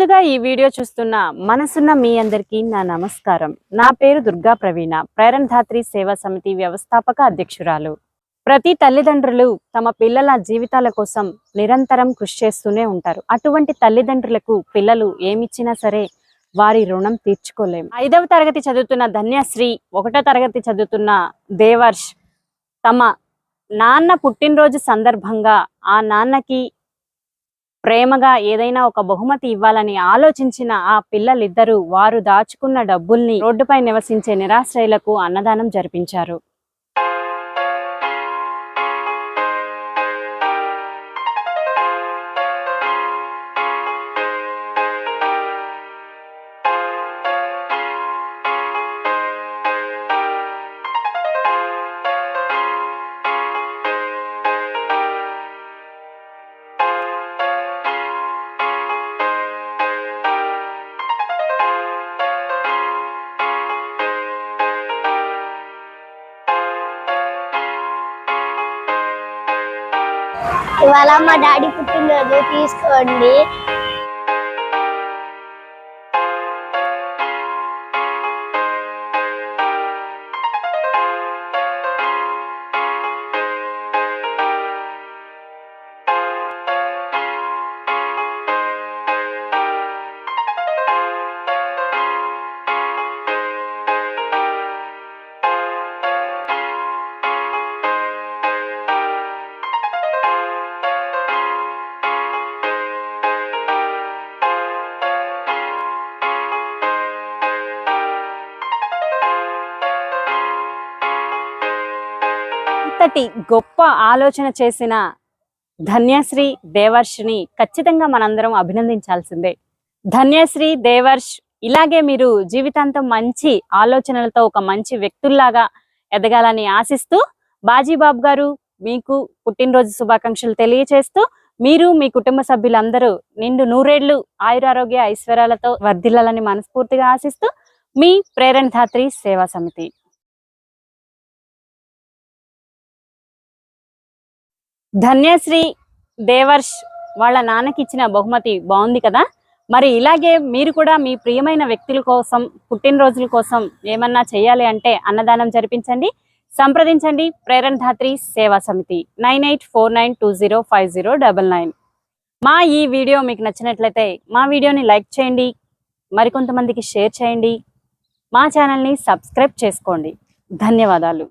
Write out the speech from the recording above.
ముందుగా ఈ వీడియో చూస్తున్న మనసున్న మీ అందరికీ నా నమస్కారం. నా పేరు దుర్గా ప్రవీణ, ప్రేరణధాత్రి సేవా సమితి వ్యవస్థాపక అధ్యక్షురాలు. ప్రతి తల్లిదండ్రులు తమ పిల్లల జీవితాల కోసం నిరంతరం కృషి చేస్తూనే ఉంటారు. అటువంటి తల్లిదండ్రులకు పిల్లలు ఏమిచ్చినా సరే వారి రుణం తీర్చుకోలేము. 5వ తరగతి చదువుతున్న ధన్యశ్రీ, 1వ తరగతి చదువుతున్న దేవర్ష్ తమ నాన్న పుట్టినరోజు సందర్భంగా ఆ నాన్నకి ప్రేమగా ఏదైనా ఒక బహుమతి ఇవ్వాలని ఆలోచించిన ఆ పిల్లలిద్దరూ వారు దాచుకున్న డబ్బుల్ని రోడ్డుపై నివసించే నిరాశ్రయులకు అన్నదానం జరిపించారు. ఇవాళ మా డాడీ పుట్టినరోజు, తీసుకోండి. ఇంతటి గొప్ప ఆలోచన చేసిన ధన్యశ్రీ, దేవర్ష్ని ఖచ్చితంగా మనందరం అభినందించాల్సిందే. ధన్యశ్రీ, దేవర్ష్, ఇలాగే మీరు జీవితాంతం మంచి ఆలోచనలతో ఒక మంచి వ్యక్తుల్లాగా ఎదగాలని ఆశిస్తూ, బాజీబాబు గారు మీకు పుట్టినరోజు శుభాకాంక్షలు తెలియచేస్తూ, మీరు మీ కుటుంబ సభ్యులందరూ నిండు నూరేళ్లు ఆయురారోగ్య ఐశ్వర్యాలతో వర్ధిల్లాలని మనస్ఫూర్తిగా ఆశిస్తూ, మీ ప్రేరణధాత్రి సేవా సమితి. ధన్యశ్రీ, దేవర్ష్ వాళ్ళ నాన్నకి ఇచ్చిన బహుమతి బాగుంది కదా. మరి ఇలాగే మీరు కూడా మీ ప్రియమైన వ్యక్తుల కోసం పుట్టినరోజుల కోసం ఏమన్నా చేయాలి అంటే అన్నదానం జరిపించండి. సంప్రదించండి ప్రేరణధాత్రి సేవా సమితి 9849205099. మా ఈ వీడియో మీకు నచ్చినట్లయితే మా వీడియోని లైక్ చేయండి, మరికొంతమందికి షేర్ చేయండి, మా ఛానల్ని సబ్స్క్రైబ్ చేసుకోండి. ధన్యవాదాలు.